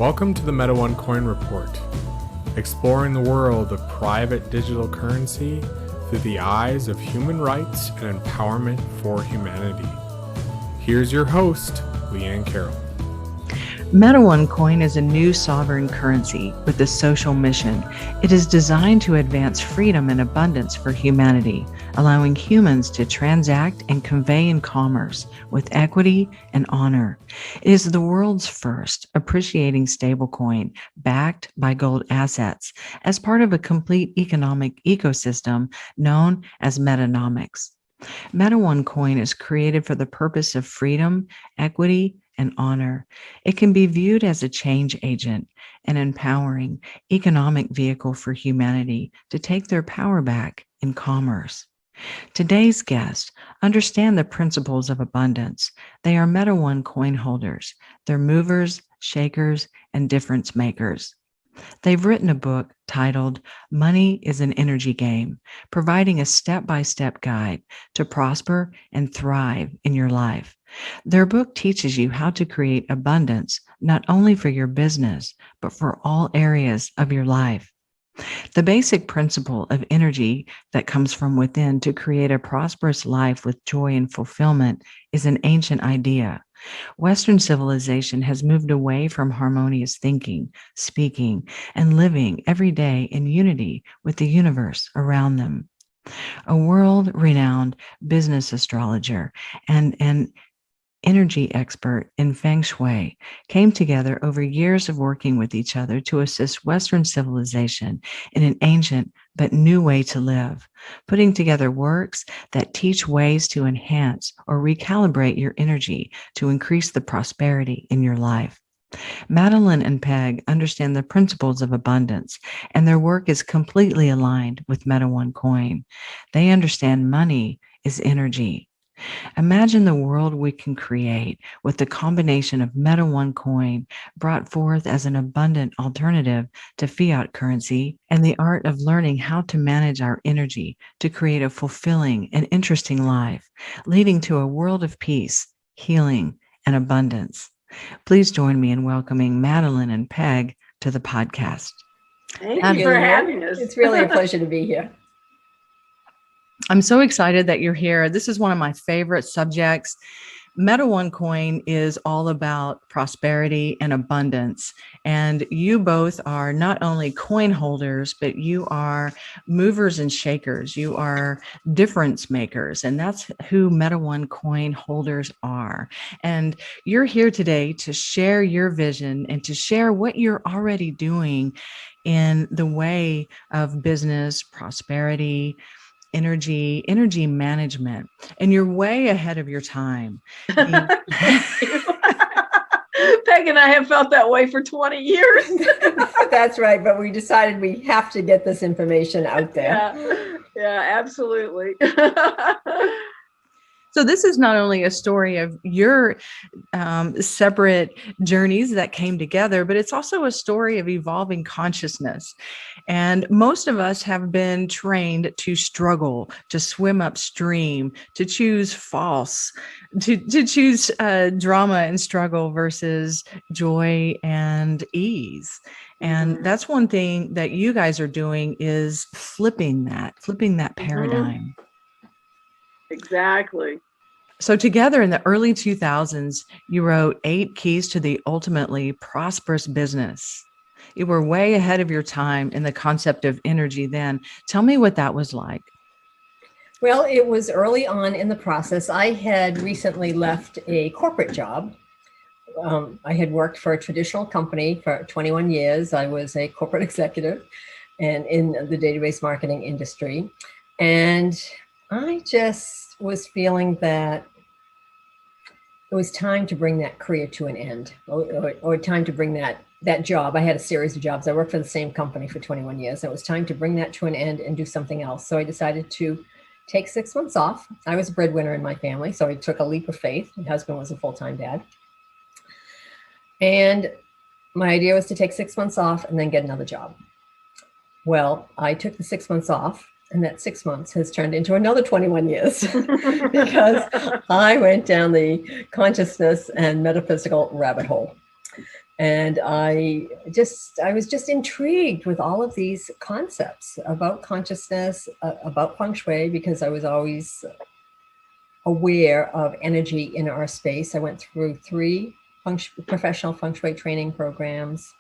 Welcome to the Madelyn Coin Report, exploring the world of private digital currency through the eyes of human rights and empowerment for humanity. Here's your host, Leanne Carroll. Madelyn coin is a new sovereign currency with a social mission. It is designed to advance freedom and abundance for humanity, allowing humans to transact and convey in commerce with equity and honor. It is the world's first appreciating stablecoin backed by gold assets as part of a complete economic ecosystem known as metanomics. Madelyn coin is created for the purpose of freedom, equity, and honor. It can be viewed as a change agent, an empowering economic vehicle for humanity to take their power back in commerce. Today's guests understand the principles of abundance. They are Madelyn coin holders. They're movers, shakers, and difference makers. They've written a book titled Money is an Energy Game, providing a step-by-step guide to prosper and thrive in your life. Their book teaches you how to create abundance, not only for your business, but for all areas of your life. The basic principle of energy that comes from within to create a prosperous life with joy and fulfillment is an ancient idea. Western civilization has moved away from harmonious thinking, speaking, and living every day in unity with the universe around them. A world-renowned business astrologer and an energy expert in Feng Shui came together over years of working with each other to assist Western civilization in an ancient but new way to live, putting together works that teach ways to enhance or recalibrate your energy to increase the prosperity in your life. Madelyn and Peg understand the principles of abundance, and their work is completely aligned with Madelyn coin. They understand money is energy. Imagine the world we can create with the combination of Madelyn coin brought forth as an abundant alternative to fiat currency and the art of learning how to manage our energy to create a fulfilling and interesting life, leading to a world of peace, healing, and abundance. Please join me in welcoming Madelyn and Peg to the podcast. Thank you for having us. It's really a pleasure to be here. I'm so excited that you're here. This is one of my favorite subjects. Madelyn coin is all about prosperity and abundance. And you both are not only coin holders, but you are movers and shakers. You are difference makers. And that's who Madelyn coin holders are. And you're here today to share your vision and to share what you're already doing in the way of business, prosperity, energy management, and you're way ahead of your time. Peg and I have felt that way for 20 years. That's right, but we decided we have to get this information out there. Yeah, absolutely. So this is not only a story of your separate journeys that came together, but it's also a story of evolving consciousness. And most of us have been trained to struggle, to swim upstream, to choose false, to choose drama and struggle versus joy and ease. And that's one thing that you guys are doing is flipping that paradigm. Exactly. So together in the early 2000s, you wrote 8 Keys to the Ultimately Prosperous Business. You were way ahead of your time in the concept of energy then. Tell me what that was like. Well, it was early on in the process. I had recently left a corporate job. I had worked for a traditional company for 21 years. I was a corporate executive and in the database marketing industry. And I just was feeling that it was time to bring that career to an end, or time to bring that job. I had a series of jobs. I worked for the same company for 21 years. It was time to bring that to an end and do something else. So I decided to take 6 months off. I was a breadwinner in my family, so I took a leap of faith. My husband was a full-time dad. And my idea was to take 6 months off and then get another job. Well, I took the 6 months off, and that 6 months has turned into another 21 years because I went down the consciousness and metaphysical rabbit hole. And I was just intrigued with all of these concepts about consciousness, about feng shui, because I was always aware of energy in our space. I went through 3 professional feng shui training programs.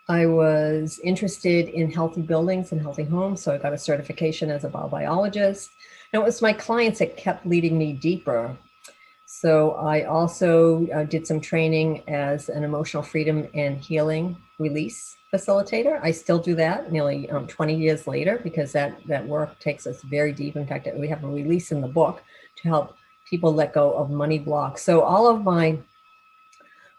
I was interested in healthy buildings and healthy homes, so I got a certification as a biobiologist. And it was my clients that kept leading me deeper. So I also did some training as an emotional freedom and healing release facilitator. I still do that nearly 20 years later, because that work takes us very deep. In fact, we have a release in the book to help people let go of money blocks. So all of my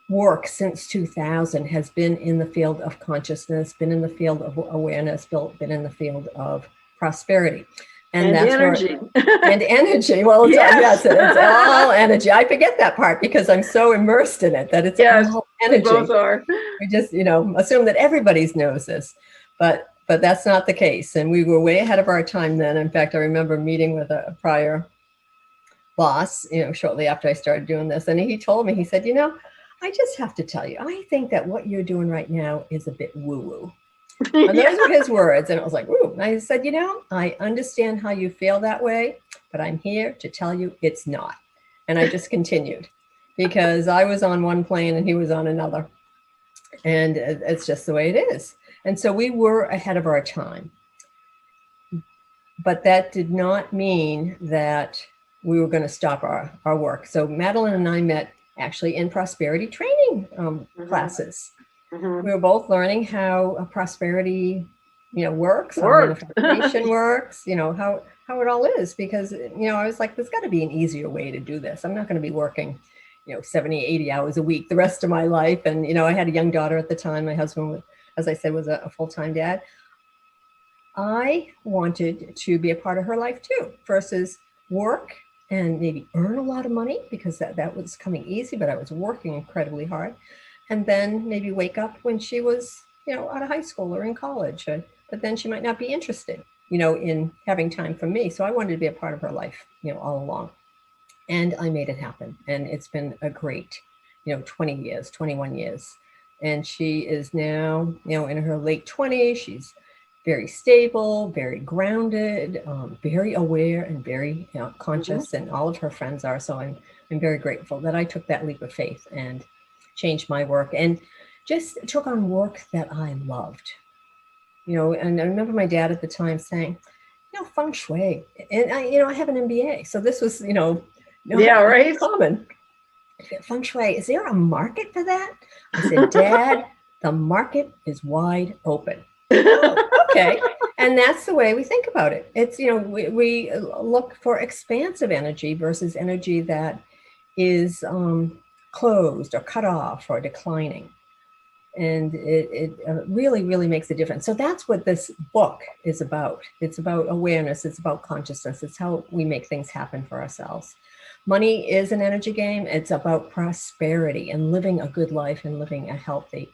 work since 2000 has been in the field of consciousness, been in the field of awareness, been in the field of prosperity. And that's energy. And energy. Well, yes, it's all energy. I forget that part because I'm so immersed in it that it's all energy. We both are. We just, assume that everybody knows this, but that's not the case. And we were way ahead of our time then. In fact, I remember meeting with a prior boss, shortly after I started doing this. And he told me, he said, I just have to tell you, I think that what you're doing right now is a bit woo-woo. And those were his words. And it was like, woo. And I said, I understand how you feel that way, but I'm here to tell you it's not. And I just continued because I was on one plane and he was on another. And it's just the way it is. And so we were ahead of our time. But that did not mean that we were going to stop our work. So Madelyn and I met actually in prosperity training classes. Mm-hmm. We were both learning how prosperity, works, how manifestation works, how it all is, because, I was like, there's got to be an easier way to do this. I'm not going to be working, 70, 80 hours a week the rest of my life. And, I had a young daughter at the time. My husband, as I said, was a full-time dad. I wanted to be a part of her life too, versus work and maybe earn a lot of money, because that was coming easy, but I was working incredibly hard. And then maybe wake up when she was, out of high school or in college, but then she might not be interested, in having time for me. So I wanted to be a part of her life, all along. And I made it happen. And it's been a great, 20 years, 21 years. And she is now, in her late 20s. She's very stable, very grounded, very aware and very conscious, and all of her friends are. So I'm very grateful that I took that leap of faith and changed my work and just took on work that I loved. And I remember my dad at the time saying, feng shui, and I have an MBA, so this was common. Feng shui, is there a market for that? I said, Dad, the market is wide open. Okay. And that's the way we think about it. It's, we look for expansive energy versus energy that is closed or cut off or declining. And it really, really makes a difference. So that's what this book is about. It's about awareness. It's about consciousness. It's how we make things happen for ourselves. Money is an energy game. It's about prosperity and living a good life and living a healthy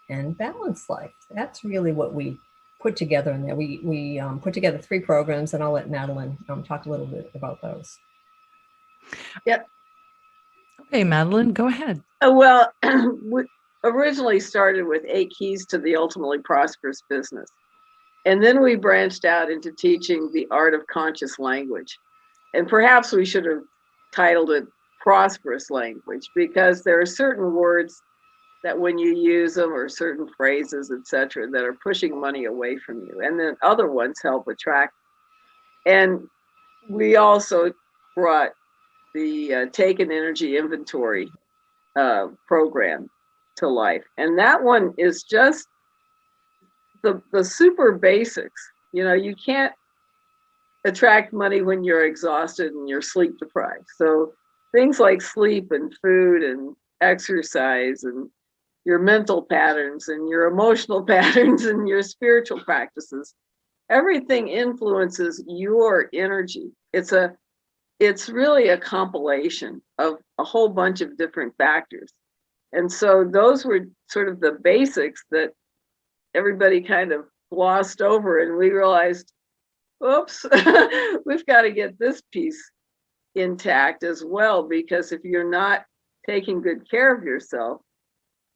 and balanced life. That's really what we put together in there. We put together 3 programs, and I'll let Madelyn talk a little bit about those. Yep. Okay, Madelyn, go ahead. Well, we originally started with 8 keys to the ultimately prosperous business. And then we branched out into teaching the art of conscious language. And perhaps we should have titled it prosperous language, because there are certain words that when you use them, or certain phrases, etc., that are pushing money away from you. And then other ones help attract. And we also brought the Take an Energy Inventory program to life. And that one is just the super basics. You can't attract money when you're exhausted and you're sleep deprived. So things like sleep and food and exercise and your mental patterns and your emotional patterns and your spiritual practices, everything influences your energy. It's really a compilation of a whole bunch of different factors. And so those were sort of the basics that everybody kind of glossed over, and we realized, oops, we've got to get this piece intact as well, because if you're not taking good care of yourself,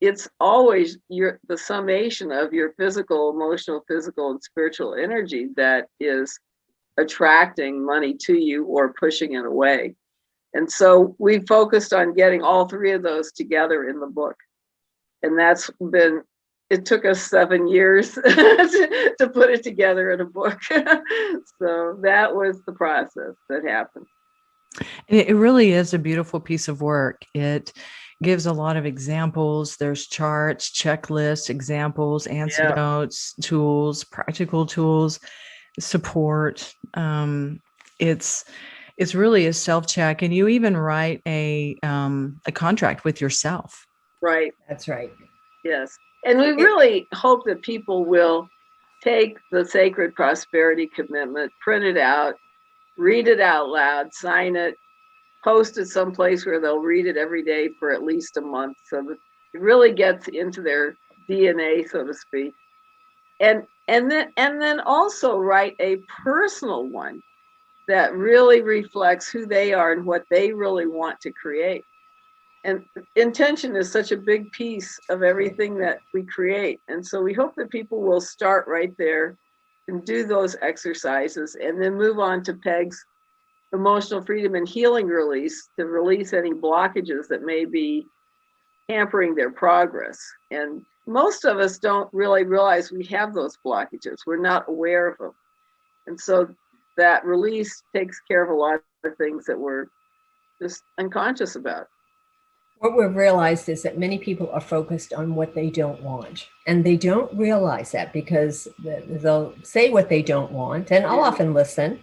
it's always the summation of your physical, emotional, physical, and spiritual energy that is attracting money to you or pushing it away. And so we focused on getting all three of those together in the book. And it took us 7 years to put it together in a book. So that was the process that happened. It really is a beautiful piece of work. It gives a lot of examples. There's charts, checklists, examples, antidotes, tools, practical tools, support. It's really a self-check, and you even write a contract with yourself. Right. That's right. Yes. And we really hope that people will take the Sacred Prosperity Commitment, print it out, read it out loud, sign it, post it someplace where they'll read it every day for at least a month, so that it really gets into their DNA, so to speak. And then also write a personal one that really reflects who they are and what they really want to create. And intention is such a big piece of everything that we create. And so we hope that people will start right there and do those exercises, and then move on to Peg's emotional freedom and healing release, to release any blockages that may be hampering their progress. And most of us don't really realize we have those blockages. We're not aware of them. And so that release takes care of a lot of things that we're just unconscious about. What we've realized is that many people are focused on what they don't want, and they don't realize that, because they'll say what they don't want, and I'll often listen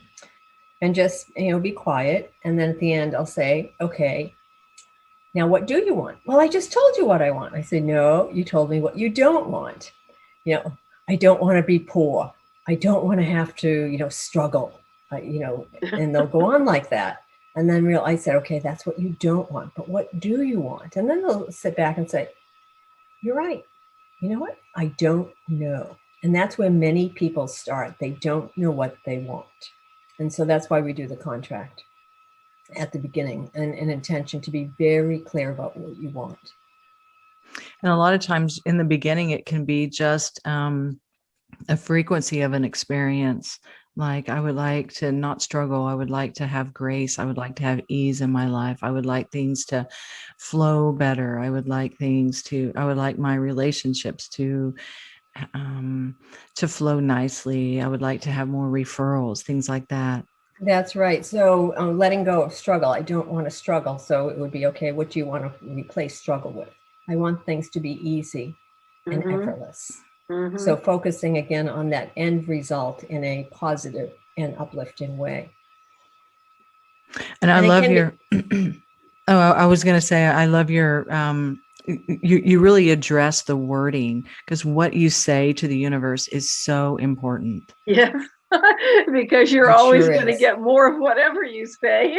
and just, be quiet. And then at the end, I'll say, okay, now what do you want? Well, I just told you what I want. I say, no, you told me what you don't want. I don't want to be poor. I don't want to have to, struggle, and they'll go on like that. And then I said, okay, that's what you don't want, but what do you want? And then they'll sit back and say, you're right. You know what? I don't know. And that's where many people start. They don't know what they want. And so that's why we do the contract at the beginning, and an intention to be very clear about what you want. And a lot of times in the beginning, it can be just a frequency of an experience. Like, I would like to not struggle. I would like to have grace. I would like to have ease in my life. I would like things to flow better. I would like my relationships to flow nicely. I would like to have more referrals, things like that. That's right. So letting go of struggle. I don't want to struggle. So it would be, okay, what do you want to replace struggle with? I want things to be easy and effortless. Mm-hmm. So focusing again on that end result in a positive and uplifting way. And I love your, I was going to say, I love your, you really address the wording, because what you say to the universe is so important. Yes. Because you're always going to get more of whatever you say,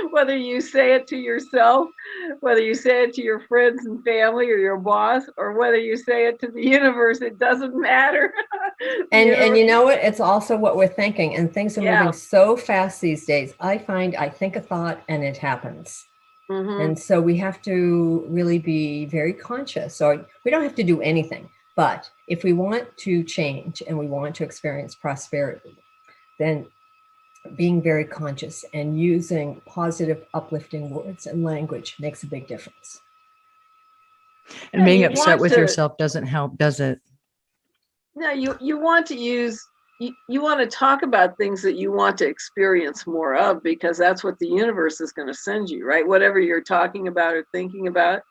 whether you say it to yourself, whether you say it to your friends and family or your boss, or whether you say it to the universe. It doesn't matter. And you know what? It's also what we're thinking, and things are moving so fast these days. I find I think a thought and it happens. Mm-hmm. And so we have to really be very conscious. So we don't have to do anything. But if we want to change and we want to experience prosperity, then being very conscious and using positive, uplifting words and language makes a big difference. And being upset with yourself doesn't help, does it? No, you want to use, you want to talk about things that you want to experience more of, because that's what the universe is going to send you, right? Whatever you're talking about or thinking about,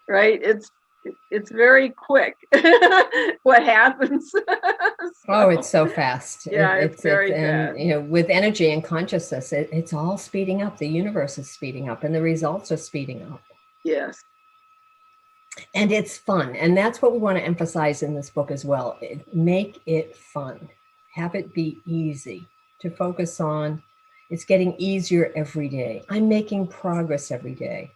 right? It's very quick what happens. Oh, it's so fast. Yeah, it's very fast. And with energy and consciousness, it's all speeding up. The universe is speeding up, and the results are speeding up. Yes. And it's fun. And that's what we want to emphasize in this book as well. Make it fun. Have it be easy to focus on. It's getting easier every day. I'm making progress every day.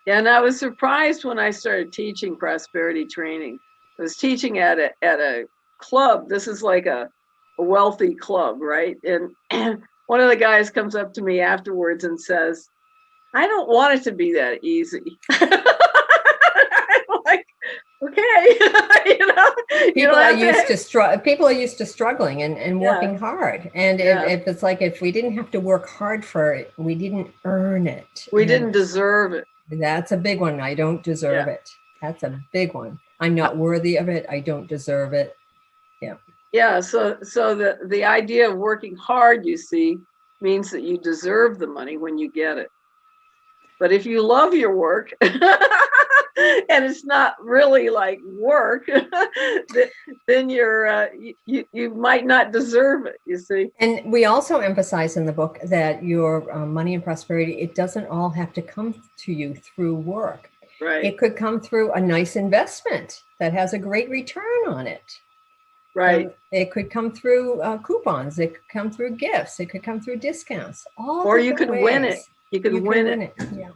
And I was surprised when I started teaching prosperity training. I was teaching at a club. This is like a wealthy club, right? And one of the guys comes up to me afterwards and says, I don't want it to be that easy. People are have to used to people are used to struggling and working hard. And if it's like, if we didn't have to work hard for it, we didn't earn it. We didn't deserve it. That's a big one. I don't deserve it. That's a big one. I'm not worthy of it. I don't deserve it. Yeah. Yeah. So the idea of working hard, you see, means that you deserve the money when you get it. But if you love your work and it's not really like work, then you might not deserve it, you see. And we also emphasize in the book that your money and prosperity, it doesn't all have to come to you through work. Right. It could come through a nice investment that has a great return on it. Right. It could come through coupons. It could come through gifts. It could come through discounts. Or you could win it. You could win it. Yeah.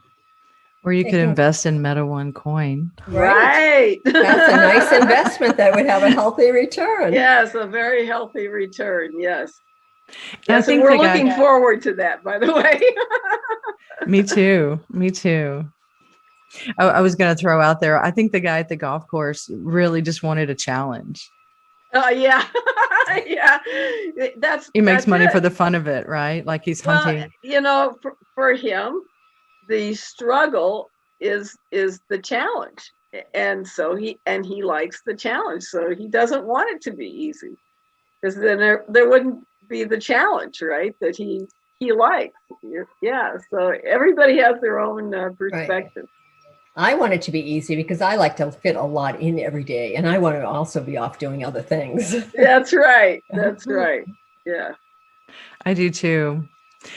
Or you could invest in Madelyn coin. Right. That's a nice investment that would have a healthy return. Yes, a very healthy return. Yes. I think we're looking forward to that, by the way. Me too. I was going to throw out there, I think the guy at the golf course really just wanted a challenge. Yeah. Yeah. He makes money for the fun of it, right? Like he's hunting. For him, the struggle is the challenge. And so he likes the challenge. So he doesn't want it to be easy, because then there wouldn't be the challenge, right? That he likes. Yeah. So everybody has their own perspective. Right. I want it to be easy because I like to fit a lot in every day, and I want to also be off doing other things. That's right. That's right. Yeah. I do too.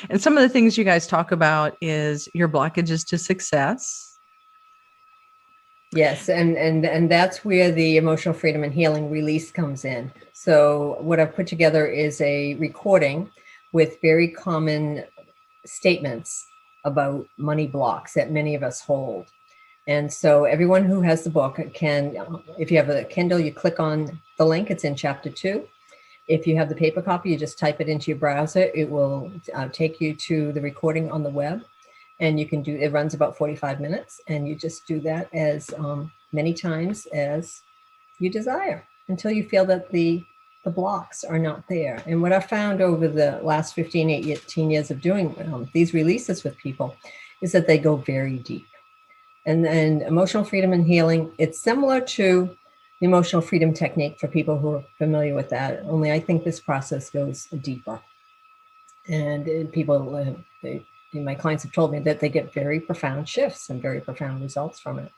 And some of the things you guys talk about is your blockages to success. Yes, and that's where the emotional freedom and healing release comes in. So what I've put together is a recording with very common statements about money blocks that many of us hold. And so everyone who has the book can, if you have a Kindle, you click on the link, it's in chapter 2. If you have the paper copy, you just type it into your browser. It will take you to the recording on the web, and you can it runs about 45 minutes, and you just do that as many times as you desire until you feel that the blocks are not there. And what I found over the last 18 years of doing these releases with people is that they go very deep. And emotional freedom and healing, it's similar to the emotional freedom technique for people who are familiar with that. Only I think this process goes deeper. And people, my clients have told me that they get very profound shifts and very profound results from it.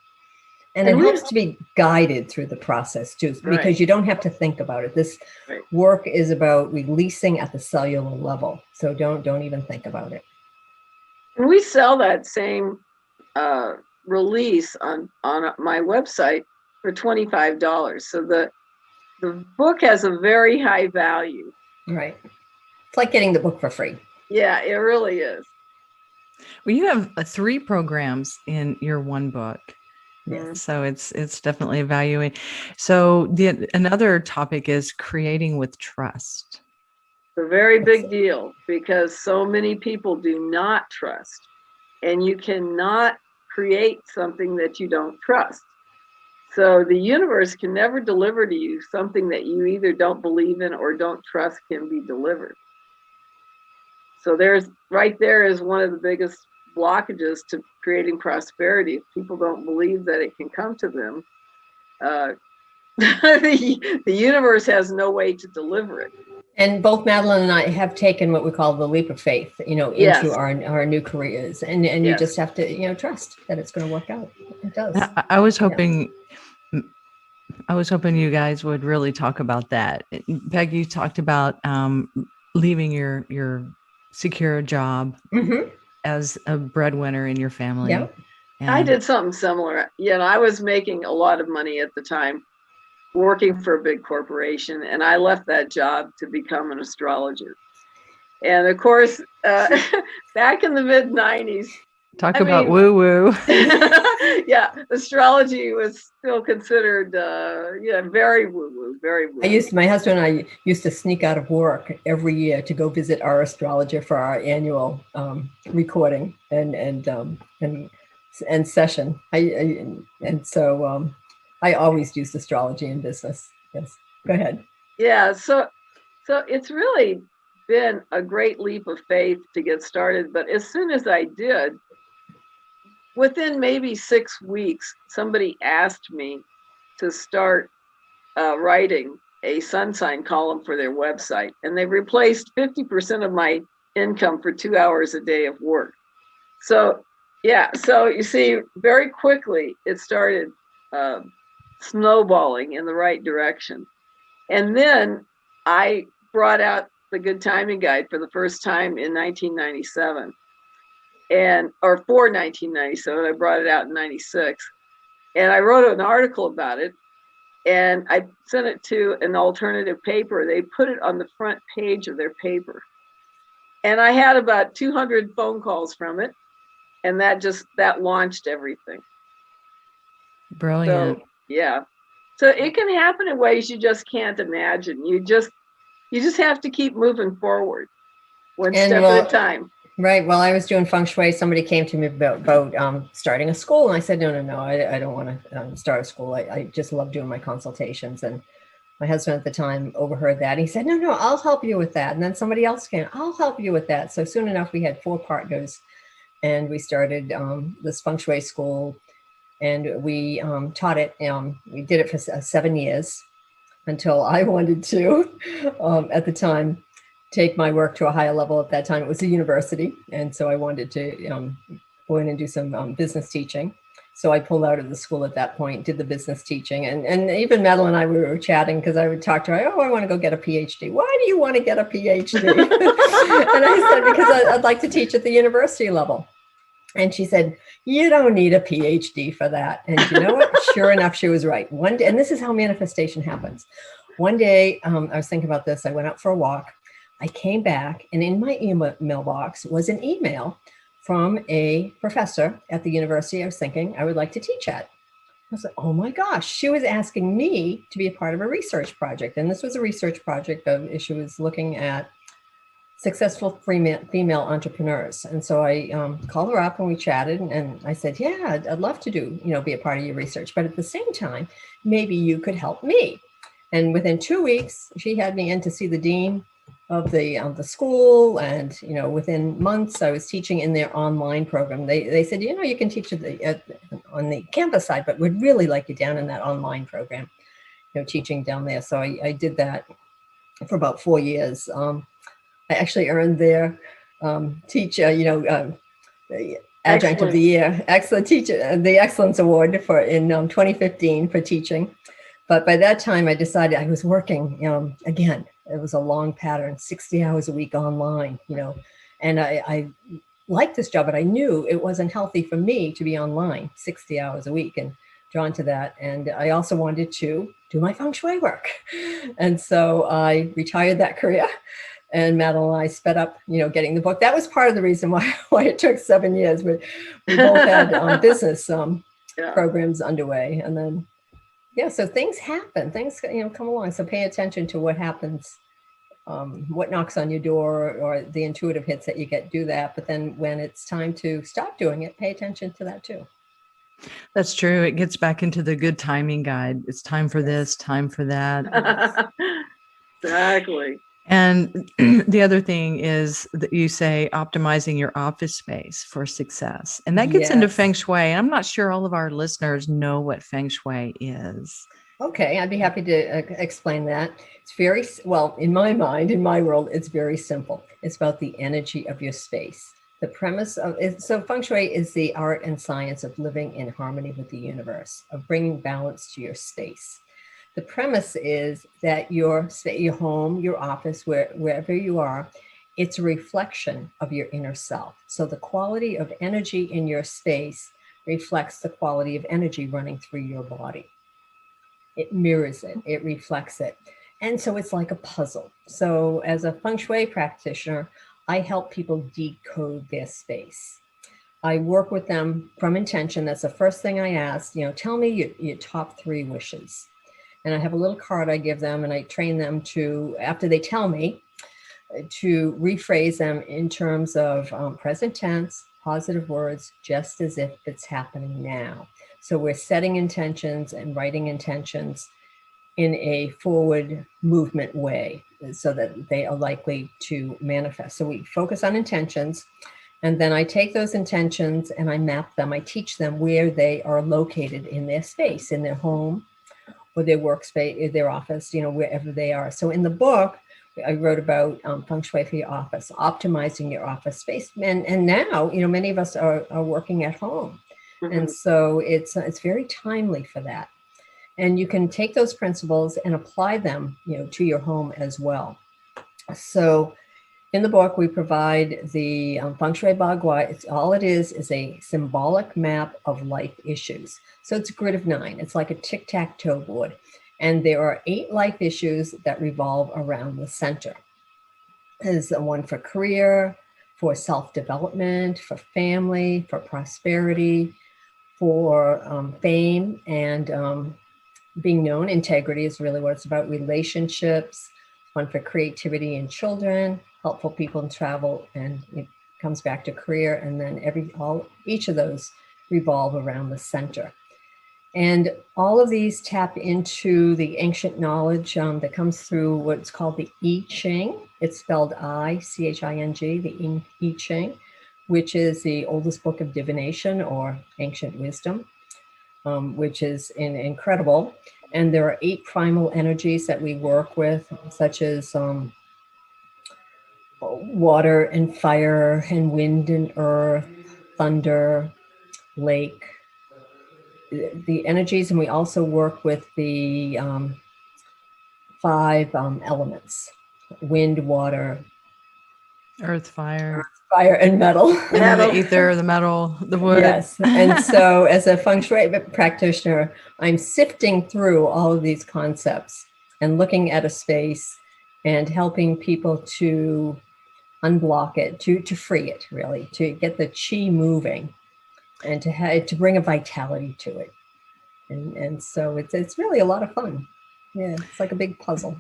And it helps to be guided through the process too, because you don't have to think about it. This work is about releasing at the cellular level. So don't even think about it. And we sell that same release on my website for $25. So the book has a very high value. Right. It's like getting the book for free. Yeah, it really is. Well, you have 3 programs in your one book. Yeah. So it's definitely a value. So another topic is creating with trust. It's a very big deal because so many people do not trust, and you cannot create something that you don't trust. So the universe can never deliver to you something that you either don't believe in or don't trust can be delivered. So there is one of the biggest blockages to creating prosperity. If people don't believe that it can come to them, the universe has no way to deliver it. And both Madelyn and I have taken what we call the leap of faith, into our new careers. And you just have to, trust that it's going to work out. It does. I was hoping you guys would really talk about that. Peg, you talked about leaving your secure job as a breadwinner in your family. Yeah. I did something similar. I was making a lot of money at the time, working for a big corporation, and I left that job to become an astrologer. And of course, back in the mid 90s, talk about woo woo. Yeah, astrology was still considered, very woo woo, very woo. My husband and I used to sneak out of work every year to go visit our astrologer for our annual recording and session. I always used astrology in business. Yes. Go ahead. Yeah, so it's really been a great leap of faith to get started. But as soon as I did, within maybe 6 weeks, somebody asked me to start writing a sun sign column for their website, and they replaced 50% of my income for 2 hours a day of work. So yeah, so you see, very quickly it started snowballing in the right direction. And then I brought out the Good Timing Guide for the first time in 1997, or for 1997. I brought it out in 96, and I wrote an article about it, and I sent it to an alternative paper. They put it on the front page of their paper, and I had about 200 phone calls from it, and that launched everything. Brilliant. So yeah, so it can happen in ways you just can't imagine. You just have to keep moving forward, one step at a time. Right. While I was doing feng shui, somebody came to me about starting a school, and I said, no, I don't want to start a school. I just love doing my consultations. And my husband at the time overheard that. He said, no, I'll help you with that. And then somebody else came, I'll help you with that. So soon enough, we had 4 partners, and we started this feng shui school, and we taught it. We did it for 7 years until I wanted to, at the time, take my work to a higher level. At that time, it was a university. And so I wanted to go in and do some business teaching. So I pulled out of the school at that point, did the business teaching. And even Madelyn and I, we were chatting, because I would talk to her, I want to go get a PhD. Why do you want to get a PhD? And I said, because I'd like to teach at the university level. And she said, you don't need a PhD for that. And you know what? Sure enough, she was right. One day, and this is how manifestation happens. One day, I was thinking about this. I went out for a walk. I came back, and in my email box was an email from a professor at the university I was thinking I would like to teach at. I was like, oh my gosh, she was asking me to be a part of a research project. And this was a research project she was looking at successful female entrepreneurs. And so I called her up, and we chatted, and I said, yeah, I'd love to be a part of your research, but at the same time, maybe you could help me. And within 2 weeks, she had me in to see the dean of the school, and within months I was teaching in their online program. They said, you can teach on the campus side, but we'd really like you down in that online program, teaching down there. So I did that for about 4 years. I actually earned their teacher, adjunct of the year, excellent teacher, the Excellence Award in 2015 for teaching. But by that time, I decided I was working, again, it was a long pattern, 60 hours a week online, and I liked this job, but I knew it wasn't healthy for me to be online 60 hours a week, and drawn to that. And I also wanted to do my feng shui work. And so I retired that career, and Madelyn and I sped up, getting the book. That was part of the reason why it took 7 years. We both had business programs underway, and then so things happen, things come along. So pay attention to what happens, what knocks on your door, or the intuitive hits that you get. Do that, but then when it's time to stop doing it, pay attention to that too. That's true. It gets back into the Good Timing Guide. It's time for this, time for that. Exactly. And the other thing is that you say optimizing your office space for success. And that gets into feng shui. And I'm not sure all of our listeners know what feng shui is. Okay, I'd be happy to explain that. It's very, well, in my mind, in my world, it's very simple. It's about the energy of your space. The premise of it, so feng shui is the art and science of living in harmony with the universe, of bringing balance to your space. The premise is that your home, your office, wherever you are, it's a reflection of your inner self. So the quality of energy in your space reflects the quality of energy running through your body. It mirrors it, it reflects it. And so it's like a puzzle. So as a feng shui practitioner, I help people decode their space. I work with them from intention. That's the first thing I ask, tell me your top 3 wishes. And I have a little card I give them, and I train them to, after they tell me, to rephrase them in terms of present tense, positive words, just as if it's happening now. So we're setting intentions and writing intentions in a forward movement way so that they are likely to manifest. So we focus on intentions, and then I take those intentions and I map them. I teach them where they are located in their space, in their home or their workspace, their office, wherever they are. So in the book, I wrote about feng shui for your office, optimizing your office space. And now, many of us are working at home. Mm-hmm. And so it's very timely for that. And you can take those principles and apply them, to your home as well. So in the book, we provide the Feng Shui Bagua. All it is a symbolic map of life issues. So it's a grid of 9. It's like a tic-tac-toe board. And there are 8 life issues that revolve around the center. There's one for career, for self-development, for family, for prosperity, for fame, and being known. Integrity is really what it's about. Relationships, one for creativity and children, helpful people and travel, and it comes back to career. And then each of those revolve around the center. And all of these tap into the ancient knowledge that comes through what's called the I Ching. It's spelled I-C-H-I-N-G, the I Ching, which is the oldest book of divination or ancient wisdom, which is incredible. And there are 8 primal energies that we work with, such as water and fire and wind and earth, thunder, lake, the energies. And we also work with the 5 elements: wind, water, earth, fire, and metal. And the ether, the metal, the wood. Yes. And so as a feng shui practitioner, I'm sifting through all of these concepts and looking at a space and helping people to unblock it, to free it, really, to get the chi moving and to bring a vitality to it. And so it's really a lot of fun. Yeah, it's like a big puzzle.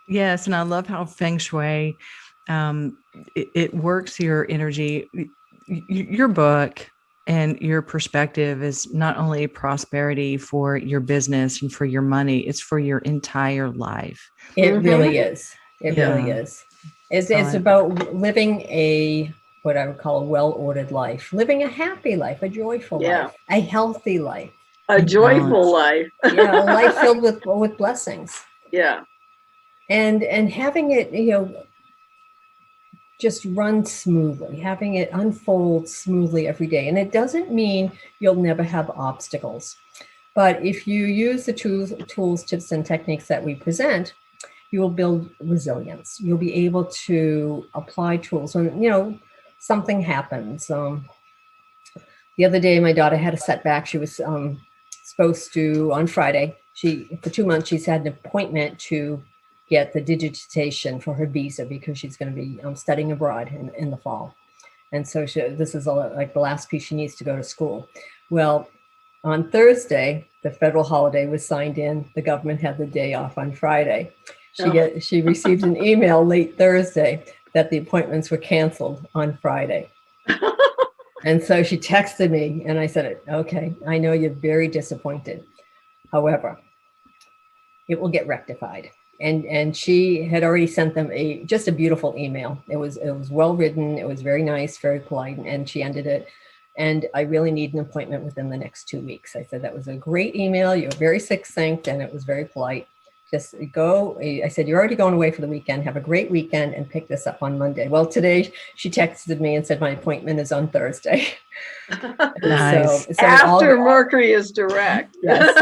Yes, and I love how feng shui, it works your energy. Your book and your perspective is not only prosperity for your business and for your money, it's for your entire life. It really is. It really is. It's about living what I would call a well-ordered life, living a happy life, a joyful life, a healthy life. A joyful life. A life filled with blessings. Yeah. And having it, just run smoothly, having it unfold smoothly every day. And it doesn't mean you'll never have obstacles. But if you use the tools, tips, and techniques that we present, you will build resilience. You'll be able to apply tools when, something happens. The other day, my daughter had a setback. She was supposed to, on Friday, for 2 months, she's had an appointment to get the digitization for her visa because she's going to be studying abroad in the fall. And so this is like the last piece she needs to go to school. Well, on Thursday, the federal holiday was signed in. The government had the day off on Friday. She received an email late Thursday that the appointments were canceled on Friday. And so she texted me and I said, okay, I know you're very disappointed. However, it will get rectified. And she had already sent them just a beautiful email. It was well written. It was very nice, very polite. And she ended it. And I really need an appointment within the next 2 weeks. I said, that was a great email. You're very succinct and it was very polite. Just go. I said, you're already going away for the weekend. Have a great weekend and pick this up on Monday. Well, today she texted me and said, my appointment is on Thursday. Nice. So after Mercury is direct. Yes.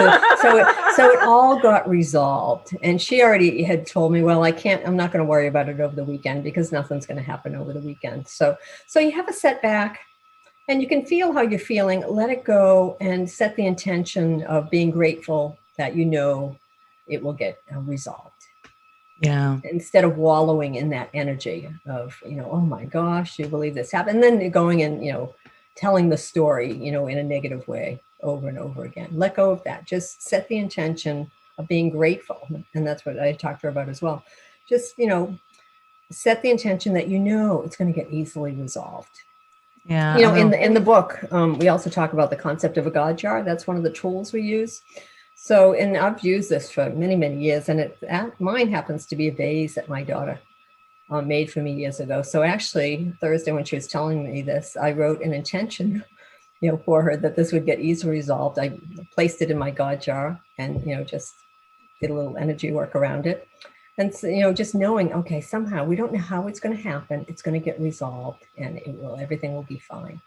So it all got resolved. And she already had told me, well, I'm not going to worry about it over the weekend because nothing's going to happen over the weekend. So you have a setback and you can feel how you're feeling, let it go and set the intention of being grateful that it will get resolved. Yeah. Instead of wallowing in that energy of, oh my gosh, you believe this happened. And then going and, telling the story, in a negative way over and over again. Let go of that. Just set the intention of being grateful. And that's what I talked to her about as well. Just, set the intention that it's going to get easily resolved. Yeah. In the book, we also talk about the concept of a God jar. That's one of the tools we use. So, and I've used this for many, many years, and mine happens to be a vase that my daughter made for me years ago. So actually, Thursday when she was telling me this, I wrote an intention, for her that this would get easily resolved. I placed it in my God jar and, just did a little energy work around it. And so, just knowing, okay, somehow we don't know how it's going to happen. It's going to get resolved, and everything will be fine.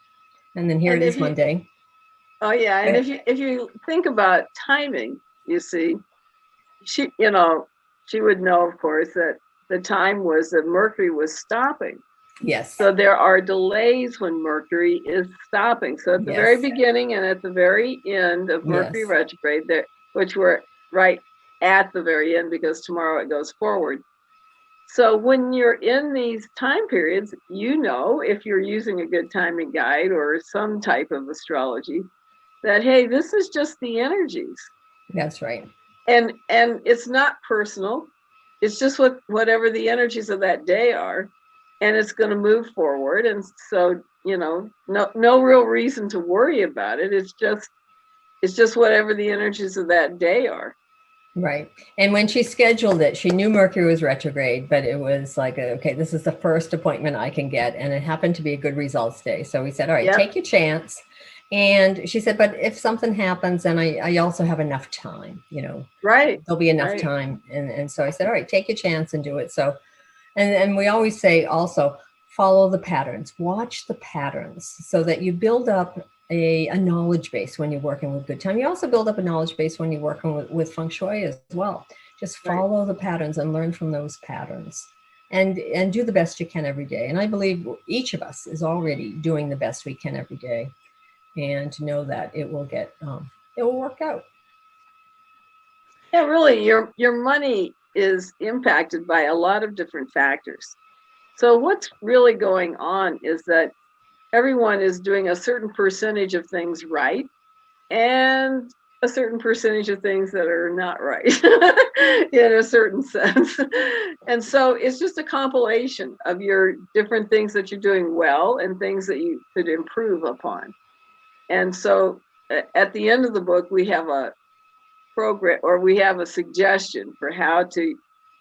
And then here it is Monday. Oh yeah, and if you think about timing, you see, she would know, of course, that the time was that Mercury was stopping. Yes. So there are delays when Mercury is stopping. So at the very beginning and at the very end of Mercury retrograde, which we're right at the very end because tomorrow it goes forward. So when you're in these time periods, if you're using a good timing guide or some type of astrology, that, hey, this is just the energies. That's right. And it's not personal. It's just whatever the energies of that day are, and it's going to move forward. And so, no real reason to worry about it. It's just whatever the energies of that day are. Right. And when she scheduled it, she knew Mercury was retrograde, but it was like, okay, this is the first appointment I can get. And it happened to be a good results day. So we said, all right, take your chance. And she said, but if something happens, then I also have enough time, Right. There'll be enough time. And so I said, all right, take your chance and do it. So, and we always say also follow the patterns, watch the patterns so that you build up a knowledge base when you're working with good time. You also build up a knowledge base when you're working with feng shui as well. Just follow the patterns and learn from those patterns and do the best you can every day. And I believe each of us is already doing the best we can every day. And to know that it will work out. Yeah, really, your money is impacted by a lot of different factors. So what's really going on is that everyone is doing a certain percentage of things right and a certain percentage of things that are not right in a certain sense. And so it's just a compilation of your different things that you're doing well and things that you could improve upon. And so at the end of the book, we have a program, or we have a suggestion for how to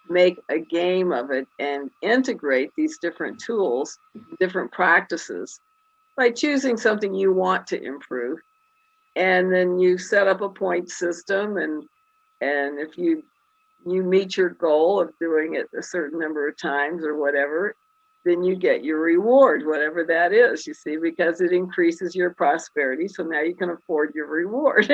make a game of it and integrate these different tools, different practices by choosing something you want to improve. And then you set up a point system, and if you meet your goal of doing it a certain number of times or whatever, then you get your reward, whatever that is, you see, because it increases your prosperity. So now you can afford your reward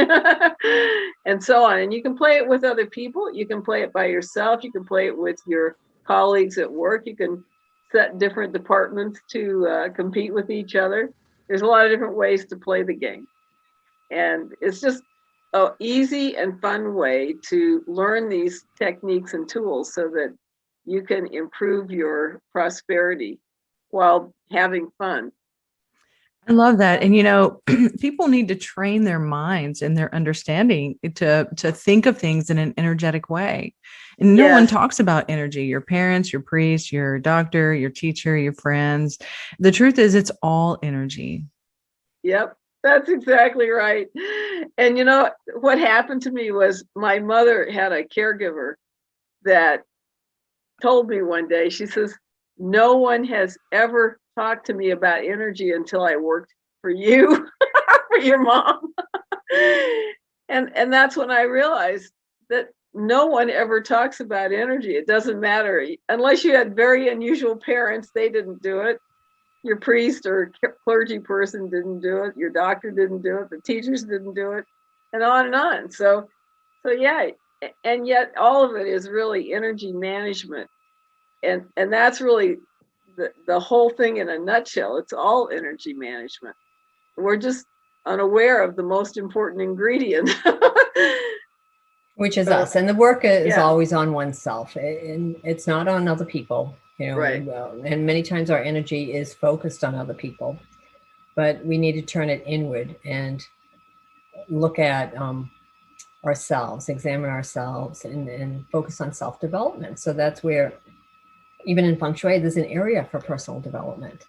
and so on. And you can play it with other people. You can play it by yourself. You can play it with your colleagues at work. You can set different departments to compete with each other. There's a lot of different ways to play the game. And it's just an easy and fun way to learn these techniques and tools so that you can improve your prosperity while having fun. I love that. And people need to train their minds and their understanding to think of things in an energetic way. And no one talks about energy. Your parents, your priest, your doctor, your teacher, your friends. The truth is it's all energy. Yep, that's exactly right. And what happened to me was my mother had a caregiver that told me one day, she says, no one has ever talked to me about energy until I worked for you, for your mom. And that's when I realized that no one ever talks about energy. It doesn't matter. Unless you had very unusual parents, they didn't do it. Your priest or clergy person didn't do it. Your doctor didn't do it. The teachers didn't do it, and on and on. So yeah. And yet all of it is really energy management. And that's really the whole thing in a nutshell. It's all energy management. We're just unaware of the most important ingredient. Which is us. And the work is always on oneself. And it's not on other people. Right. And many times our energy is focused on other people. But we need to turn it inward and look at ourselves, examine ourselves, and focus on self-development. So that's where, even in feng shui, there's an area for personal development.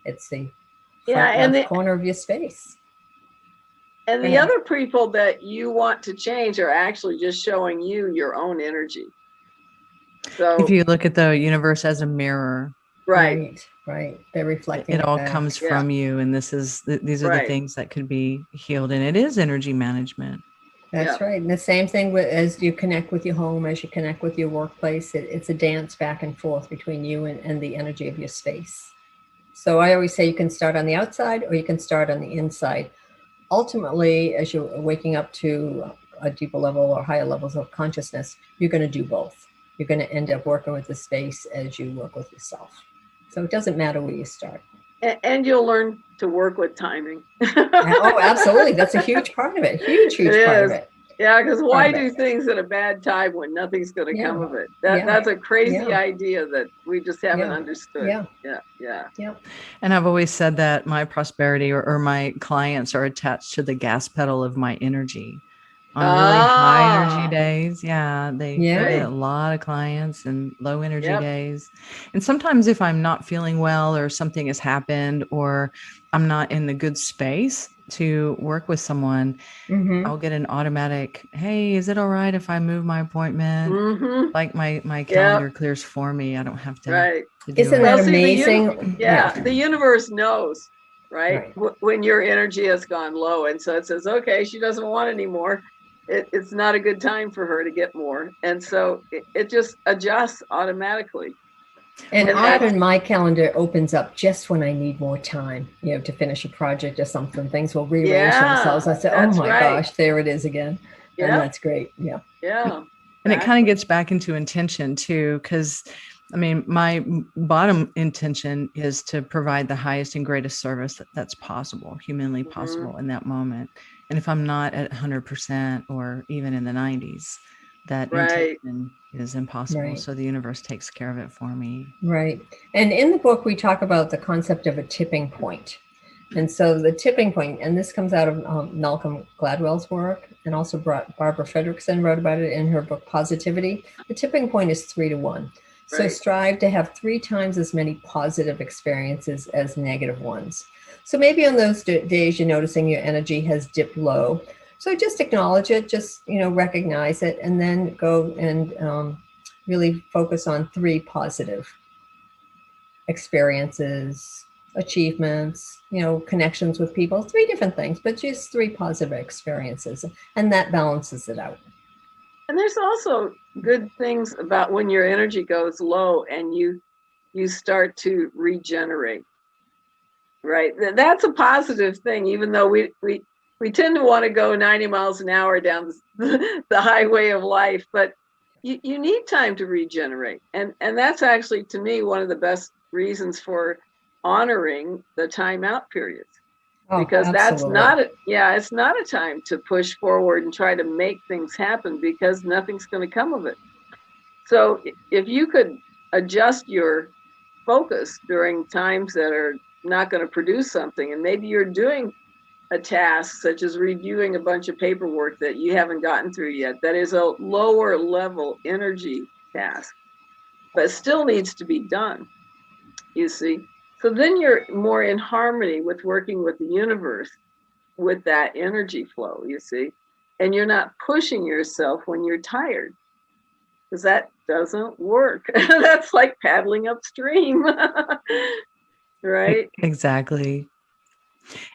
It's the front left corner of your space. And the other people that you want to change are actually just showing you your own energy. So if you look at the universe as a mirror, right. They're reflecting it all back. comes from you, and these are the things that could be healed, and it is energy management. That's right. And the same thing as you connect with your home, as you connect with your workplace, it's a dance back and forth between you and the energy of your space. So I always say you can start on the outside or you can start on the inside. Ultimately, as you're waking up to a deeper level or higher levels of consciousness, you're going to do both. You're going to end up working with the space as you work with yourself. So it doesn't matter where you start. And you'll learn to work with timing. Oh, absolutely. That's a huge part of it. Huge part of it. Yeah, because why do things at a bad time when nothing's going to come of it? That's a crazy idea that we just haven't understood. Yeah. And I've always said that my prosperity or my clients are attached to the gas pedal of my energy. On really high energy days, they get a lot of clients, and low energy days. And sometimes if I'm not feeling well or something has happened or I'm not in the good space to work with someone, I'll get an automatic, hey, is it all right if I move my appointment? Like my calendar clears for me. I don't have to. Right. Isn't that amazing? The universe knows, right? When your energy has gone low. And so it says, okay, she doesn't want any more. It's not a good time for her to get more. And so it just adjusts automatically. And often my calendar opens up just when I need more time, to finish a project or something. Things will rearrange themselves. I say, oh my gosh, there it is again. And that's great. Yeah. And it kind of gets back into intention too, because my bottom intention is to provide the highest and greatest service that's possible, humanly possible in that moment. And if I'm not at 100% or even in the 90s, that intention is impossible. So the universe takes care of it for me. Right. And in the book, we talk about the concept of a tipping point. And so the tipping point, and this comes out of Malcolm Gladwell's work, and also Barbara Fredrickson wrote about it in her book, Positivity. The tipping point is 3 to 1. So strive to have 3 times as many positive experiences as negative ones. So maybe on those days you're noticing your energy has dipped low. So just acknowledge it, just, recognize it, and then go and really focus on 3 positive experiences, achievements, connections with people, 3 different things, but just 3 positive experiences. And that balances it out. And there's also good things about when your energy goes low and you start to regenerate. Right. That's a positive thing, even though we tend to want to go 90 miles an hour down the highway of life. But you need time to regenerate. And that's actually, to me, one of the best reasons for honoring the timeout periods. Because that's not it's not a time to push forward and try to make things happen, because nothing's going to come of it. So if you could adjust your focus during times that are not going to produce something, and maybe you're doing a task such as reviewing a bunch of paperwork that you haven't gotten through yet, that is a lower level energy task, but still needs to be done, you see. So then you're more in harmony with working with the universe with that energy flow, you see, and you're not pushing yourself when you're tired, because that doesn't work. That's like paddling upstream. Right? Exactly.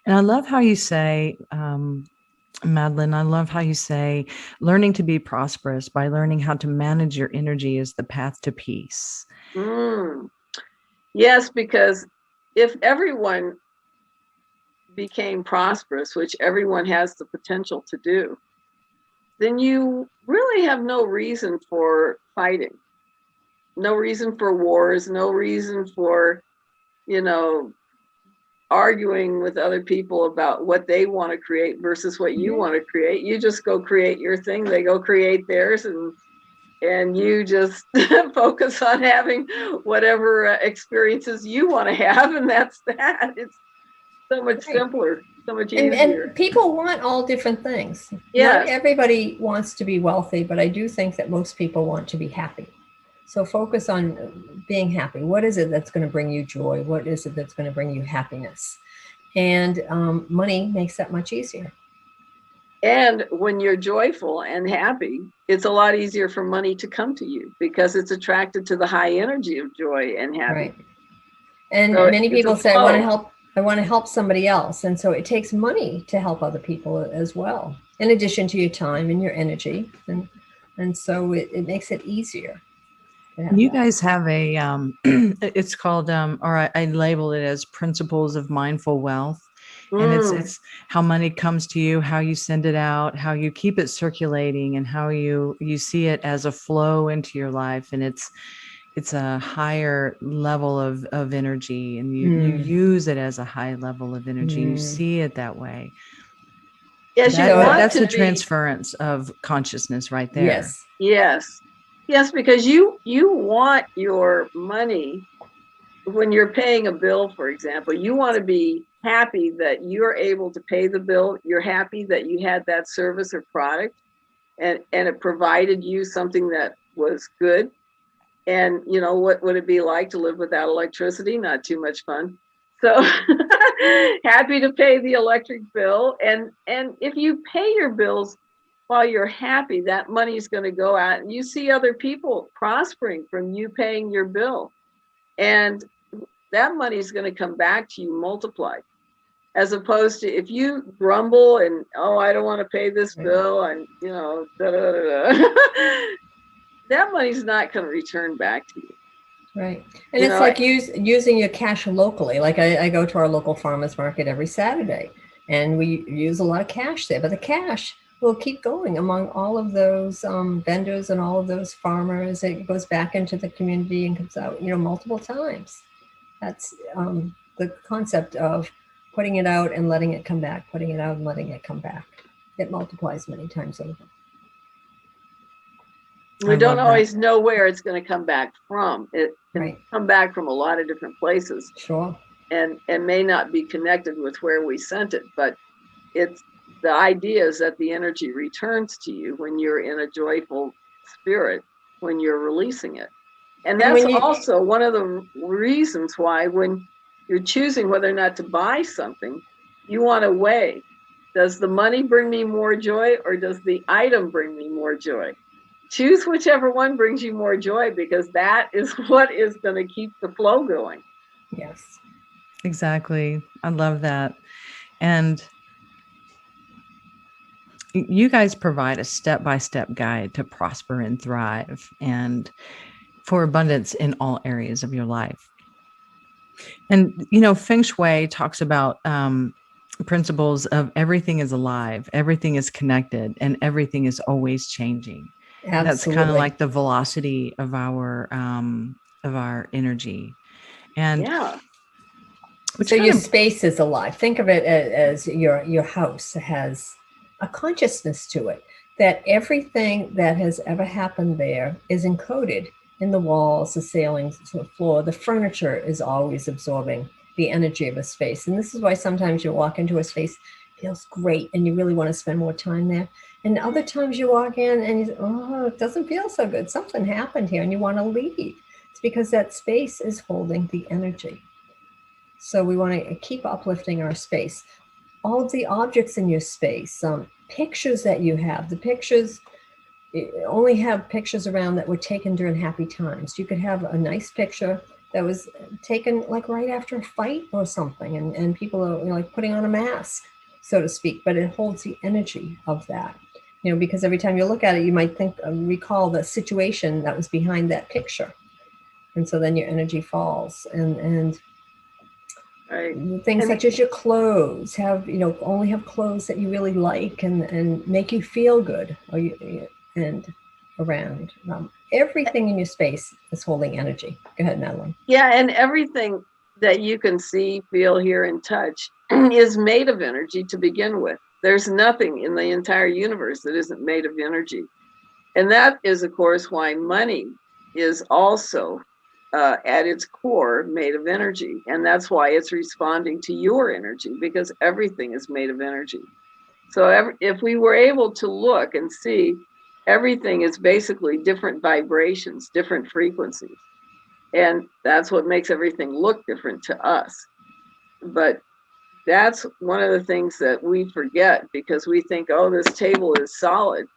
And I love how you say, Madelyn, I love how you say learning to be prosperous by learning how to manage your energy is the path to peace. Yes, because if everyone became prosperous, which everyone has the potential to do, then you really have no reason for fighting, no reason for wars, no reason for, arguing with other people about what they want to create versus what you want to create. You just go create your thing, they go create theirs, and you just focus on having whatever experiences you want to have, and that's that. It's so much simpler, so much easier. And people want all different things. Not everybody wants to be wealthy, but I do think that most people want to be happy. So focus on being happy. What is it that's going to bring you joy? What is it that's going to bring you happiness? And money makes that much easier. And when you're joyful and happy, it's a lot easier for money to come to you because it's attracted to the high energy of joy and happiness. Right. And So many it's a people say, flow. I want to help somebody else. And so it takes money to help other people as well, in addition to your time and your energy. And so it makes it easier. to have You that. guys have a, it's called, or I label it as principles of mindful wealth. And it's how money comes to you, how you send it out, how you keep it circulating, and how you see it as a flow into your life. And it's a higher level of energy, and you use it as a high level of energy. You see it that way. Yes, you want That's to the be, transference of consciousness right there. Yes. Yes, because you want your money when you're paying a bill, for example, you want to be happy that you're able to pay the bill. You're happy that you had that service or product and it provided you something that was good. And you know, what would it be like to live without electricity? Not too much fun. So happy to pay the electric bill. And if you pay your bills while you're happy, that money is going to go out and you see other people prospering from you paying your bill. And that money is going to come back to you multiplied, as opposed to if you grumble and, oh, I don't want to pay this bill, and you know, that money's not going to return back to you. Right. And it's like using your cash locally. Like I go to our local farmers market every Saturday, and we use a lot of cash there, but the cash will keep going among all of those vendors and all of those farmers. It goes back into the community and comes out, multiple times. That's the concept of putting it out and letting it come back, putting it out and letting it come back. It multiplies many times over. We don't always know where it's going to come back from. It can come back from a lot of different places. Sure. And may not be connected with where we sent it, but it's the idea is that the energy returns to you when you're in a joyful spirit, when you're releasing it. And that's also one of the reasons why when you're choosing whether or not to buy something, you want to weigh, does the money bring me more joy or does the item bring me more joy? Choose whichever one brings you more joy, because that is what is going to keep the flow going. Yes. Exactly. I love that. And you guys provide a step-by-step guide to prosper and thrive and for abundance in all areas of your life. And, Feng Shui talks about principles of everything is alive, everything is connected, and everything is always changing. Absolutely. That's kind of like the velocity of our energy. And so your space is alive. Think of it as your house has a consciousness to it, that everything that has ever happened there is encoded in the walls, the ceilings, the floor. The furniture is always absorbing the energy of a space. And this is why sometimes you walk into a space, it feels great, and you really want to spend more time there. And other times you walk in and it doesn't feel so good. Something happened here and you want to leave. It's because that space is holding the energy. So we want to keep uplifting our space. All of the objects in your space, pictures that you have, the pictures, only have pictures around that were taken during happy times. You could have a nice picture that was taken like right after a fight or something, and people are like putting on a mask, so to speak, but it holds the energy of that. Because every time you look at it, you might recall the situation that was behind that picture. And so then your energy falls. And things such as your clothes only have clothes that you really like and make you feel good, and around. Everything in your space is holding energy. Go ahead, Madelyn. Yeah, and everything that you can see, feel, hear, and touch is made of energy to begin with. There's nothing in the entire universe that isn't made of energy. And that is, of course, why money is also at its core made of energy. And that's why it's responding to your energy, because everything is made of energy. So if we were able to look and see, everything is basically different vibrations, different frequencies. And that's what makes everything look different to us. But that's one of the things that we forget, because we think, oh, this table is solid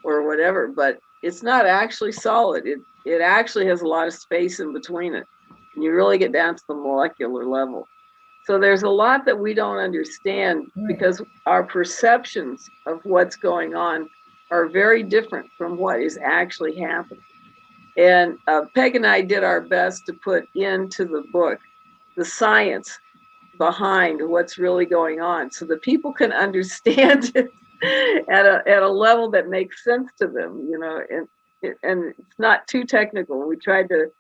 or whatever, but it's not actually solid. It actually has a lot of space in between it. And you really get down to the molecular level. So there's a lot that we don't understand because our perceptions of what's going on are very different from what is actually happening. And Peg and I did our best to put into the book the science behind what's really going on so that people can understand it at a level that makes sense to them, you know, and it's not too technical. We tried to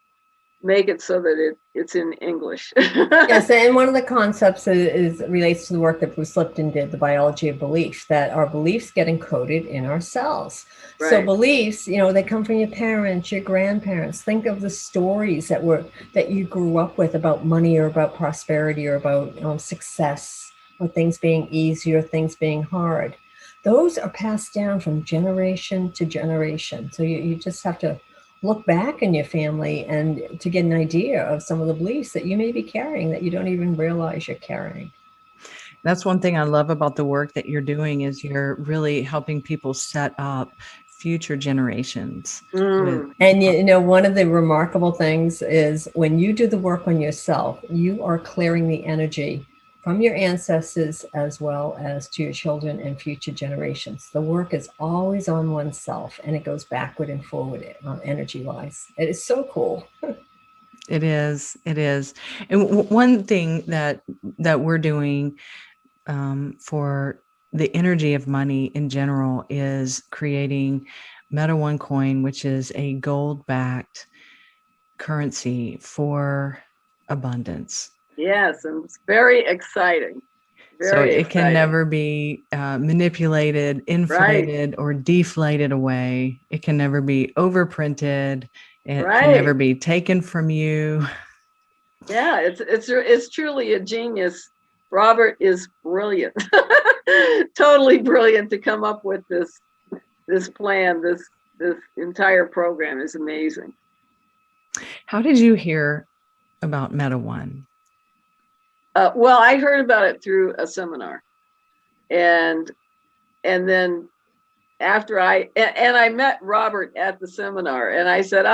make it so that it's in English. Yes, and one of the concepts is relates to the work that Bruce Lipton did, the biology of belief, that our beliefs get encoded in our cells. Right. So beliefs, you know, they come from your parents, your grandparents. Think of the stories that you grew up with about money or about prosperity or about success, or things being easy or things being hard. Those are passed down from generation to generation. So you just have to look back in your family and to get an idea of some of the beliefs that you may be carrying that you don't even realize you're carrying. That's one thing I love about the work that you're doing is you're really helping people set up future generations. And you know, one of the remarkable things is when you do the work on yourself, you are clearing the energy from your ancestors as well as to your children and future generations. The work is always on oneself, and it goes backward and forward energy-wise. It is so cool. It is. It is. And one thing that we're doing for the energy of money in general is creating Madelyn coin, which is a gold-backed currency for abundance. Yes, and it's very exciting. So it can never be manipulated, inflated, or deflated away. It can never be overprinted. It can never be taken from you. Yeah, it's truly a genius. Robert is brilliant, totally brilliant to come up with this plan. This entire program is amazing. How did you hear about Madelyn? Well, I heard about it through a seminar, and then after I met Robert at the seminar, and I said,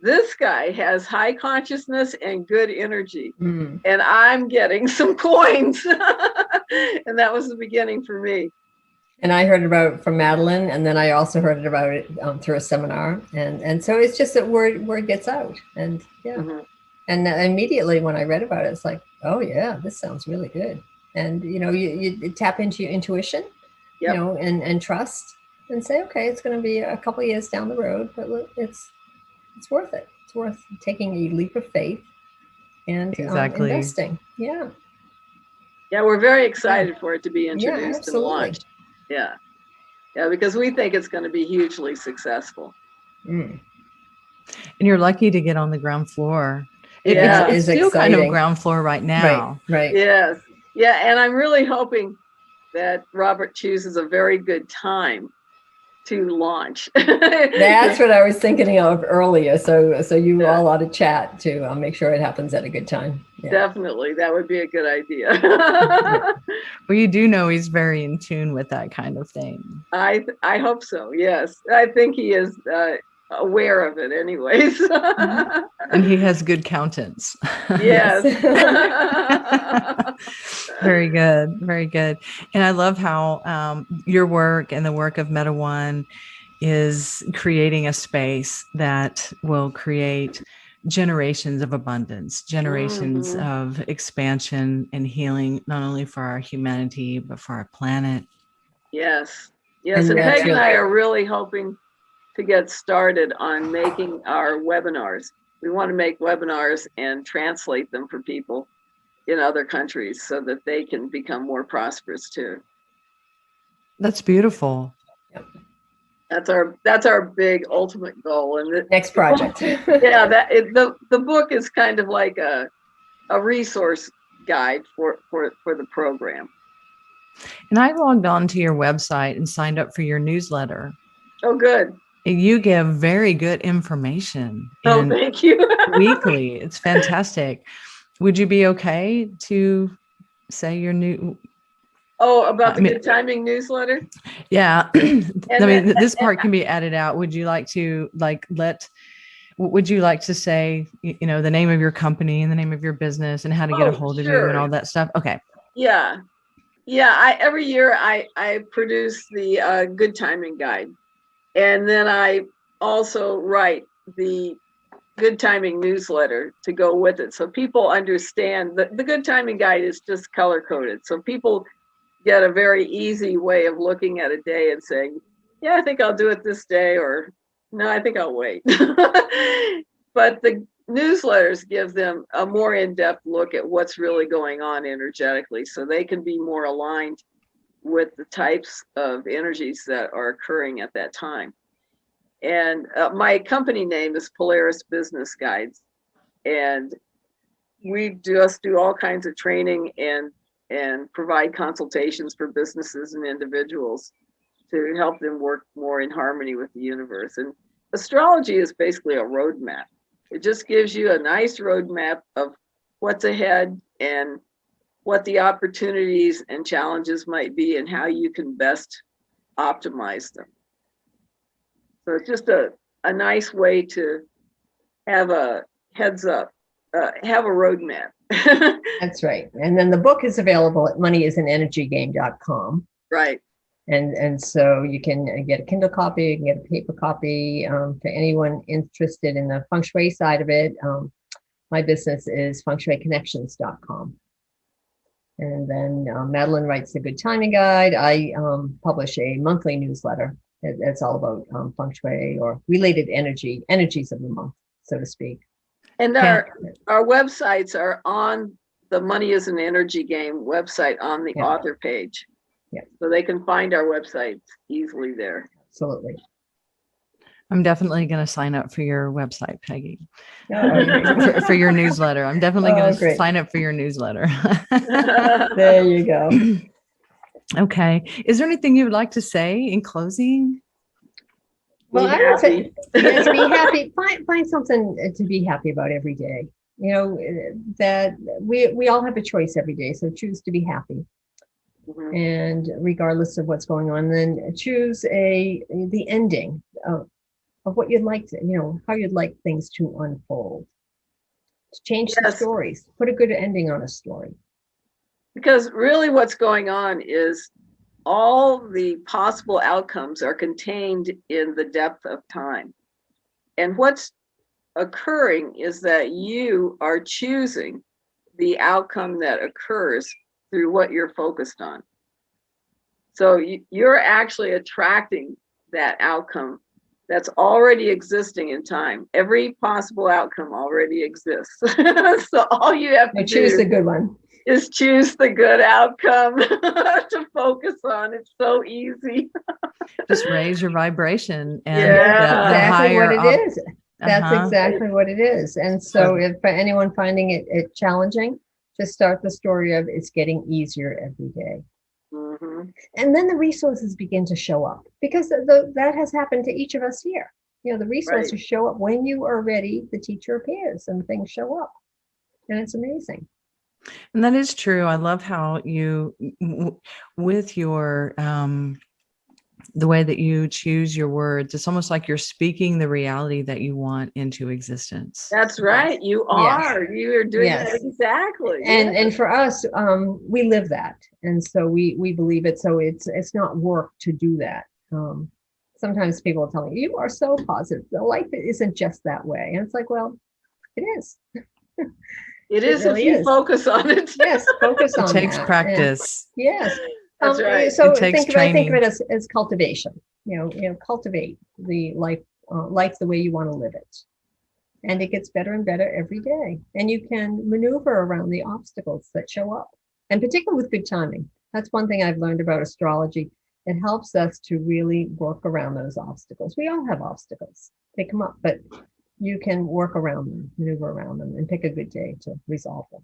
this guy has high consciousness and good energy, and I'm getting some coins, and that was the beginning for me. And I heard about it from Madelyn, and then I also heard about it through a seminar, and so it's just that word gets out, and yeah. Mm-hmm. And immediately when I read about it, it's like, oh yeah, this sounds really good. And you know, you tap into your intuition, you know, and trust, and say, okay, it's going to be a couple of years down the road, but it's worth it. It's worth taking a leap of faith and investing. Yeah. Yeah, we're very excited for it to be introduced and launched. Yeah, because we think it's going to be hugely successful. And you're lucky to get on the ground floor. It's still exciting. Kind of ground floor right now. Right. Yes. Yeah. And I'm really hoping that Robert chooses a very good time to launch. That's what I was thinking of earlier. So you all ought to chat to make sure it happens at a good time. Yeah. Definitely. That would be a good idea. Well, you do know he's very in tune with that kind of thing. I hope so. Yes. I think he is aware of it anyways. And he has good countenance. Yes. Very good. Very good. And I love how your work and the work of Madelyn is creating a space that will create generations of abundance, generations of expansion and healing, not only for our humanity, but for our planet. Yes. Yes. And Peg and I are really hoping to get started on making our webinars. We want to make webinars and translate them for people in other countries so that they can become more prosperous too. That's beautiful. That's our big ultimate goal. And the next project. The book is kind of like a resource guide for the program. And I logged on to your website and signed up for your newsletter. Oh, good. You give very good information. Oh, thank you. Weekly. It's fantastic. Would you be okay to say your new? Oh, about the Good Timing newsletter? Yeah. This part can be added out. Would you like to would you like to say, the name of your company and the name of your business and how to get a hold of you and all that stuff? Okay. Yeah. Every year I produce the Good Timing Guide. And then I also write the Good Timing newsletter to go with it. So people understand that the Good Timing Guide is just color coded. So people get a very easy way of looking at a day and saying, yeah, I think I'll do it this day, or no, I think I'll wait. But the newsletters give them a more in-depth look at what's really going on energetically, so they can be more aligned with the types of energies that are occurring at that time. And my company name is Polaris Business Guides. And we just do all kinds of training and provide consultations for businesses and individuals to help them work more in harmony with the universe. And astrology is basically a roadmap. It just gives you a nice roadmap of what's ahead and what the opportunities and challenges might be and how you can best optimize them. So it's just a nice way to have a heads up, have a roadmap. That's right. And then the book is available at moneyisanenergygame.com. Right. And so you can get a Kindle copy, you can get a paper copy. For anyone interested in the feng shui side of it, my business is fengshuiconnections.com. And then Madelyn writes the Good Timing Guide. I publish a monthly newsletter. It's all about feng shui or related energies of the month, so to speak. And our websites are on the Money is an Energy Game website on the author page. Yeah. So they can find our websites easily there. Absolutely. I'm definitely going to sign up for your website, Peggy, Oh, for your newsletter. I'm definitely going to sign up for your newsletter. There you go. Okay. Is there anything you would like to say in closing? Well, I would say, yes, be happy. Find something to be happy about every day. You know, that we all have a choice every day. So choose to be happy. Mm-hmm. And regardless of what's going on, then choose the ending of what you'd like to, how you'd like things to unfold. To change the stories. Put a good ending on a story. Because really what's going on is all the possible outcomes are contained in the depth of time. And what's occurring is that you are choosing the outcome that occurs through what you're focused on. So you're actually attracting that outcome that's already existing in time. Every possible outcome already exists. So all you have to choose the good one. Is choose the good outcome to focus on. It's so easy. Just raise your vibration. And exactly what it is. That's exactly what it is. And so if for anyone finding it challenging, just start the story of it's getting easier every day. Mm-hmm. And then the resources begin to show up, because that has happened to each of us here. The resources show up when you are ready. The teacher appears and things show up, and it's amazing. And that is true. I love how you, with your, the way that you choose your words, it's almost like you're speaking the reality that you want into existence. That's right. You are. Yes. You are doing that exactly. And for us, we live that. And so we believe it. So it's not work to do that. Sometimes people will tell me, you are so positive. The life isn't just that way. And it's like, well, it is. It is really if you focus on it. Yes, focus on it. It takes practice. And, yes. That's right. So think of it as cultivation. Cultivate the life the way you want to live it. And it gets better and better every day. And you can maneuver around the obstacles that show up. And particularly with good timing. That's one thing I've learned about astrology. It helps us to really work around those obstacles. We all have obstacles. They come up, but you can work around them, maneuver around them, and pick a good day to resolve them.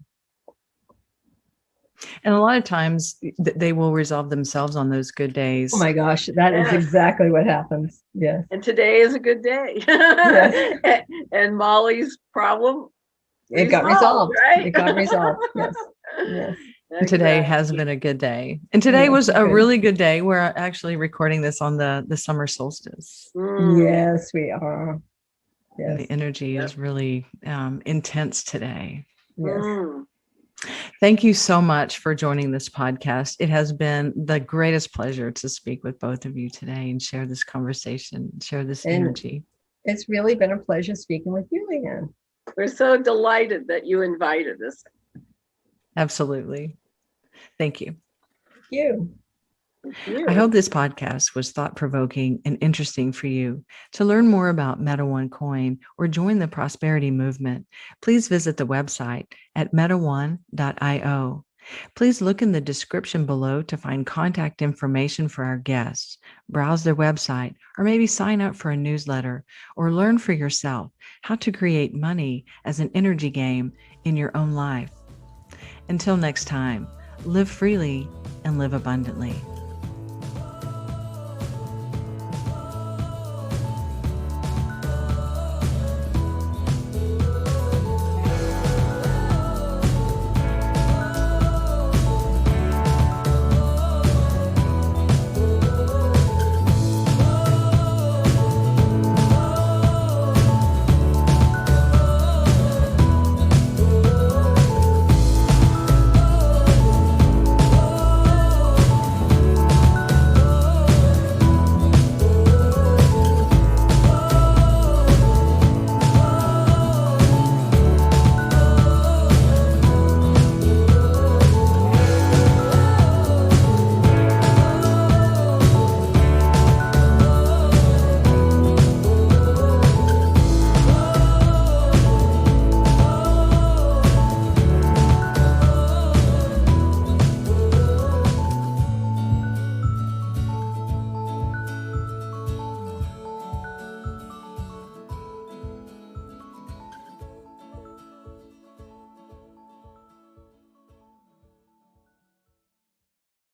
And a lot of times they will resolve themselves on those good days. Oh my gosh, that is exactly what happens. Yes. And today is a good day. Yes. And Molly's problem, got resolved. Right? It got resolved. Yes. Yes. Today has been a good day. And today was a really good day. We're actually recording this on the summer solstice. Yes, we are. Yes. And the energy is really intense today. Yes. Thank you so much for joining this podcast. It has been the greatest pleasure to speak with both of you today and share this conversation, share this energy. It's really been a pleasure speaking with you, Leanne. We're so delighted that you invited us. Absolutely. Thank you. Thank you. I hope this podcast was thought-provoking and interesting for you. To learn more about Madelyn Coin or join the prosperity movement, please visit the website at metaone.io. Please look in the description below to find contact information for our guests, browse their website, or maybe sign up for a newsletter or learn for yourself how to create money as an energy game in your own life. Until next time, live freely and live abundantly.